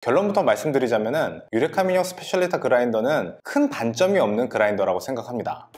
결론부터 말씀드리자면은 유레카 민용 스페셜리타 그라인더는 큰 단점이 없는 그라인더라고 생각합니다.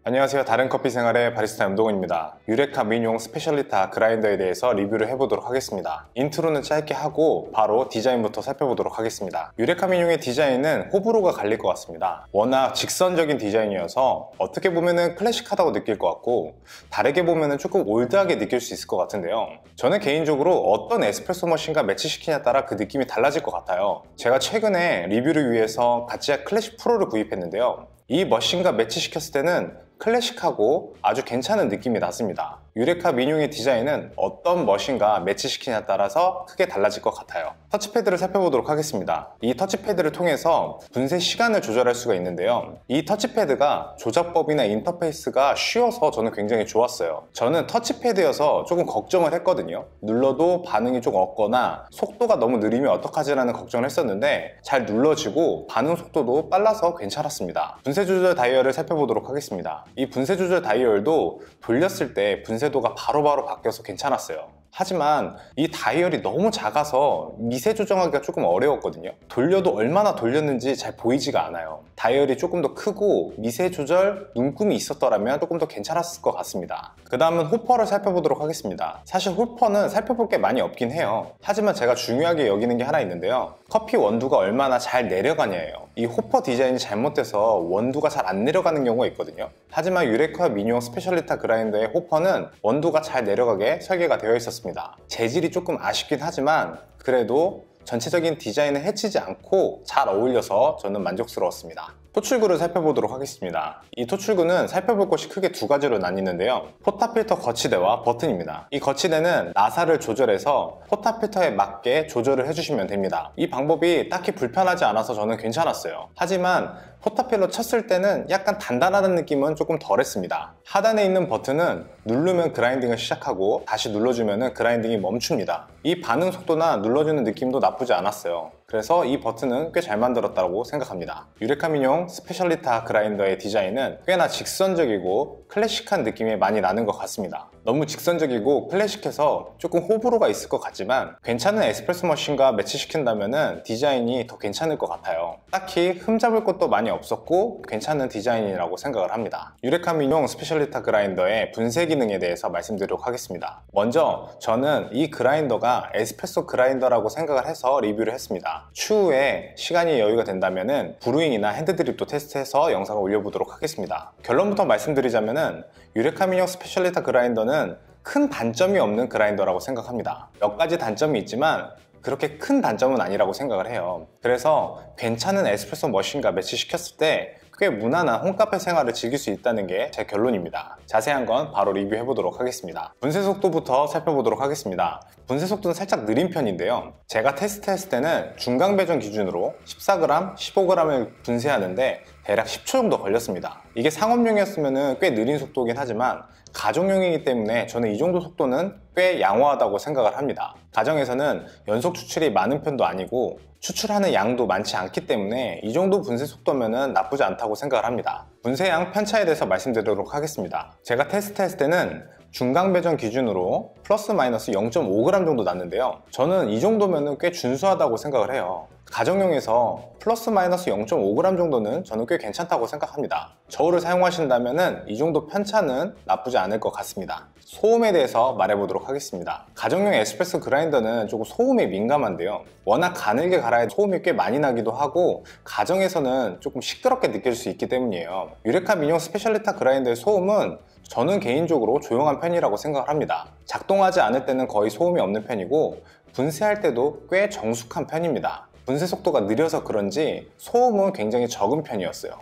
안녕하세요. 다른 커피 생활의 바리스타 임동훈입니다. 유레카 민용 스페셜리타 그라인더에 대해서 리뷰를 해보도록 하겠습니다. 인트로는 짧게 하고 바로 디자인부터 살펴보도록 하겠습니다. 유레카 민용의 디자인은 호불호가 갈릴 것 같습니다. 워낙 직선적인 디자인이어서 어떻게 보면은 클래식하다고 느낄 것 같고, 다르게 보면은 조금 올드하게 느낄 수 있을 것 같은데요. 저는 개인적으로 어떤 에스프레소 머신과 매치시키냐에 따라 그 느낌이 달라질 것 같아요. 제가 최근에 리뷰를 위해서 가치아 클래식 프로를 구입했는데요. 이 머신과 매치시켰을 때는 클래식하고 아주 괜찮은 느낌이 났습니다. 유레카 민용의 디자인은 어떤 머신과 매치시키냐에 따라서 크게 달라질 것 같아요. 터치패드를 살펴보도록 하겠습니다. 이 터치패드를 통해서 분쇄 시간을 조절할 수가 있는데요. 이 터치패드가 조작법이나 인터페이스가 쉬워서 저는 굉장히 좋았어요. 저는 터치패드여서 조금 걱정을 했거든요. 눌러도 반응이 좀 없거나 속도가 너무 느리면 어떡하지라는 걱정을 했었는데 잘 눌러지고 반응 속도도 빨라서 괜찮았습니다. 분쇄 조절 다이얼을 살펴보도록 하겠습니다. 이 분쇄 조절 다이얼도 돌렸을 때 분쇄도가 바로바로 바뀌어서 괜찮았어요. 하지만 이 다이얼이 너무 작아서 미세 조정하기가 조금 어려웠거든요. 돌려도 얼마나 돌렸는지 잘 보이지가 않아요. 다이얼이 조금 더 크고 미세 조절 눈금이 있었더라면 조금 더 괜찮았을 것 같습니다. 그 다음은 호퍼를 살펴보도록 하겠습니다. 사실 호퍼는 살펴볼 게 많이 없긴 해요. 하지만 제가 중요하게 여기는 게 하나 있는데요. 커피 원두가 얼마나 잘 내려가냐예요. 이 호퍼 디자인이 잘못돼서 원두가 잘 안 내려가는 경우가 있거든요. 하지만 유레카 민용 스페셜리타 그라인더의 호퍼는 원두가 잘 내려가게 설계가 되어 있었습니다. 재질이 조금 아쉽긴 하지만 그래도 전체적인 디자인을 해치지 않고 잘 어울려서 저는 만족스러웠습니다. 토출구를 살펴보도록 하겠습니다. 이 토출구는 살펴볼 것이 크게 두 가지로 나뉘는데요. 포타필터 거치대와 버튼입니다. 이 거치대는 나사를 조절해서 포타필터에 맞게 조절을 해주시면 됩니다. 이 방법이 딱히 불편하지 않아서 저는 괜찮았어요. 하지만 포타필러 쳤을 때는 약간 단단하다는 느낌은 조금 덜했습니다. 하단에 있는 버튼은 누르면 그라인딩을 시작하고 다시 눌러주면 그라인딩이 멈춥니다. 이 반응 속도나 눌러주는 느낌도 나쁘지 않았어요. 그래서 이 버튼은 꽤 잘 만들었다고 생각합니다. 유레카 민용 스페셜리타 그라인더의 디자인은 꽤나 직선적이고 클래식한 느낌이 많이 나는 것 같습니다. 너무 직선적이고 클래식해서 조금 호불호가 있을 것 같지만 괜찮은 에스프레소 머신과 매치시킨다면 디자인이 더 괜찮을 것 같아요. 딱히 흠잡을 것도 많이 없었고 괜찮은 디자인이라고 생각을 합니다. 유레카 민용 스페셜리타 그라인더의 분쇄 기능에 대해서 말씀드리도록 하겠습니다. 먼저 저는 이 그라인더가 에스프레소 그라인더라고 생각을 해서 리뷰를 했습니다. 추후에 시간이 여유가 된다면 브루잉이나 핸드드립도 테스트해서 영상을 올려보도록 하겠습니다. 결론부터 말씀드리자면 유레카 민용 스페셜리타 그라인더는 큰 단점이 없는 그라인더라고 생각합니다. 몇 가지 단점이 있지만 그렇게 큰 단점은 아니라고 생각을 해요. 그래서 괜찮은 에스프레소 머신과 매치시켰을 때 꽤 무난한 홈카페 생활을 즐길 수 있다는 게 제 결론입니다. 자세한 건 바로 리뷰해 보도록 하겠습니다. 분쇄 속도부터 살펴보도록 하겠습니다. 분쇄 속도는 살짝 느린 편인데요. 제가 테스트했을 때는 중강 배전 기준으로 14g, 15g을 분쇄하는데 대략 10초 정도 걸렸습니다. 이게 상업용이었으면 꽤 느린 속도긴 하지만 가정용이기 때문에 저는 이 정도 속도는 꽤 양호하다고 생각을 합니다. 가정에서는 연속 추출이 많은 편도 아니고 추출하는 양도 많지 않기 때문에 이 정도 분쇄 속도면 나쁘지 않다고 생각을 합니다. 분쇄양 편차에 대해서 말씀드리도록 하겠습니다. 제가 테스트했을 때는 중강 배전 기준으로 플러스 마이너스 0.5g 정도 났는데요. 저는 이 정도면 꽤 준수하다고 생각을 해요. 가정용에서 플러스 마이너스 0.5g 정도는 저는 꽤 괜찮다고 생각합니다. 저울을 사용하신다면 이 정도 편차는 나쁘지 않을 것 같습니다. 소음에 대해서 말해보도록 하겠습니다. 가정용 에스프레소 그라인더는 조금 소음에 민감한데요. 워낙 가늘게 갈아야 소음이 꽤 많이 나기도 하고 가정에서는 조금 시끄럽게 느낄 수 있기 때문이에요. 유레카 민용 스페셜리타 그라인더의 소음은 저는 개인적으로 조용한 편이라고 생각을 합니다. 작동하지 않을 때는 거의 소음이 없는 편이고 분쇄할 때도 꽤 정숙한 편입니다. 분쇄 속도가 느려서 그런지 소음은 굉장히 적은 편이었어요.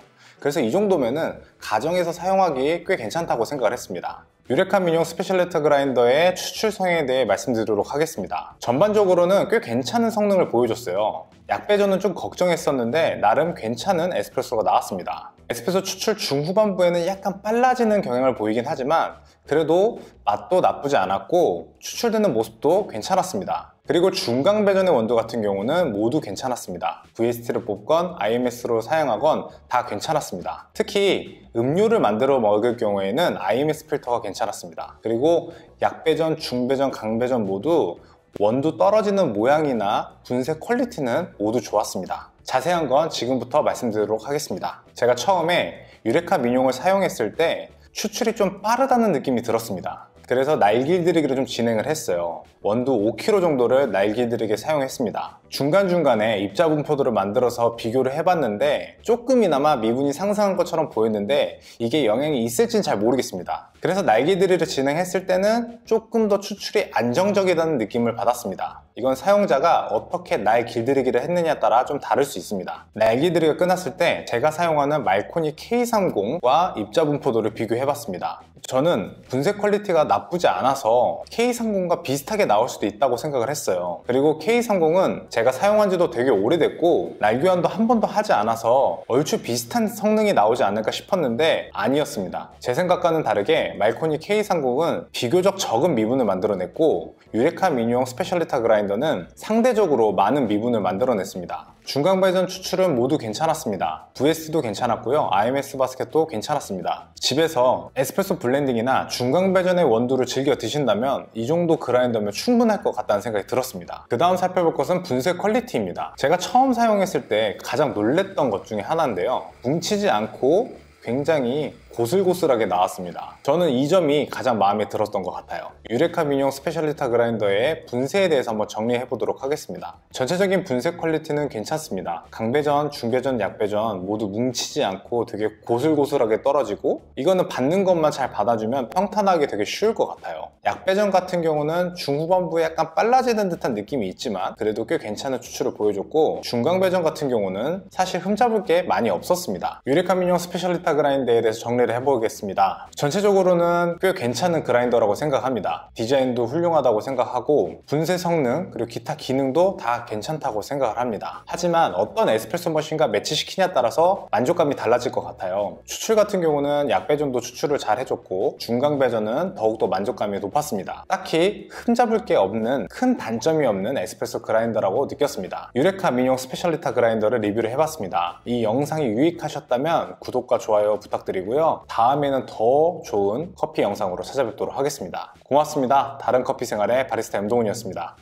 그래서 이 정도면은 가정에서 사용하기 꽤 괜찮다고 생각을 했습니다. 유레카 민용 스페셜리타 그라인더의 추출성에 대해 말씀드리도록 하겠습니다. 전반적으로는 꽤 괜찮은 성능을 보여줬어요. 약배전은 좀 걱정했었는데 나름 괜찮은 에스프레소가 나왔습니다. 에스프레소 추출 중후반부에는 약간 빨라지는 경향을 보이긴 하지만 그래도 맛도 나쁘지 않았고 추출되는 모습도 괜찮았습니다. 그리고 중강 배전의 원두 같은 경우는 모두 괜찮았습니다. VST를 뽑건 IMS로 사용하건 다 괜찮았습니다. 특히 음료를 만들어 먹을 경우에는 IMS 필터가 괜찮았습니다. 그리고 약배전, 중배전, 강배전 모두 원두 떨어지는 모양이나 분쇄 퀄리티는 모두 좋았습니다. 자세한 건 지금부터 말씀드리도록 하겠습니다. 제가 처음에 유레카 민용을 사용했을 때 추출이 좀 빠르다는 느낌이 들었습니다. 그래서 날길들이기로 좀 진행을 했어요. 원두 5kg 정도를 날길들이게 사용했습니다. 중간중간에 입자 분포도를 만들어서 비교를 해봤는데 조금이나마 미분이 상승한 것처럼 보였는데 이게 영향이 있을지는 잘 모르겠습니다. 그래서 날길들이를 진행했을 때는 조금 더 추출이 안정적이라는 느낌을 받았습니다. 이건 사용자가 어떻게 날길들이기를 했느냐에 따라 좀 다를 수 있습니다. 날길들이가 끝났을 때 제가 사용하는 말코니 K30과 입자 분포도를 비교해봤습니다. 저는 분쇄 퀄리티가 나쁘지 않아서 K30과 비슷하게 나올 수도 있다고 생각을 했어요. 그리고 K30은 제가 사용한 지도 되게 오래됐고 날교환도 한 번도 하지 않아서 얼추 비슷한 성능이 나오지 않을까 싶었는데 아니었습니다. 제 생각과는 다르게 말코니 K30은 비교적 적은 미분을 만들어냈고 유레카 미니용 스페셜리타 그라인더는 상대적으로 많은 미분을 만들어냈습니다. 중간 배전 추출은 모두 괜찮았습니다. VS도 괜찮았고요. IMS 바스켓도 괜찮았습니다. 집에서 에스프레소 블렌딩이나 중간 배전의 원두를 즐겨 드신다면 이 정도 그라인더면 충분할 것 같다는 생각이 들었습니다. 그 다음 살펴볼 것은 분쇄 퀄리티입니다. 제가 처음 사용했을 때 가장 놀랬던 것 중에 하나인데요. 뭉치지 않고 굉장히 고슬고슬하게 나왔습니다. 저는 이 점이 가장 마음에 들었던 것 같아요. 유레카 민용 스페셜리타 그라인더의 분쇄에 대해서 한번 정리해 보도록 하겠습니다. 전체적인 분쇄 퀄리티는 괜찮습니다. 강배전, 중배전, 약배전 모두 뭉치지 않고 되게 고슬고슬하게 떨어지고 이거는 받는 것만 잘 받아주면 평탄하게 되게 쉬울 것 같아요. 약배전 같은 경우는 중후반부에 약간 빨라지는 듯한 느낌이 있지만 그래도 꽤 괜찮은 추출을 보여줬고 중강배전 같은 경우는 사실 흠잡을 게 많이 없었습니다. 유레카 민용 스페셜리타 그라인더에 대해서 정리를 해보겠습니다. 전체적으로는 꽤 괜찮은 그라인더라고 생각합니다. 디자인도 훌륭하다고 생각하고 분쇄 성능 그리고 기타 기능도 다 괜찮다고 생각을 합니다. 하지만 어떤 에스프레소 머신과 매치시키냐에 따라서 만족감이 달라질 것 같아요. 추출 같은 경우는 약배전도 추출을 잘 해줬고 중강배전은 더욱더 만족감이 높았습니다. 딱히 흠잡을 게 없는 큰 단점이 없는 에스프레소 그라인더라고 느꼈습니다. 유레카 민용 스페셜리타 그라인더를 리뷰를 해봤습니다. 이 영상이 유익하셨다면 구독과 좋아요 부탁드리고요. 다음에는 더 좋은 커피 영상으로 찾아뵙도록 하겠습니다. 고맙습니다. 다른 커피 생활의 바리스타 염동훈이었습니다.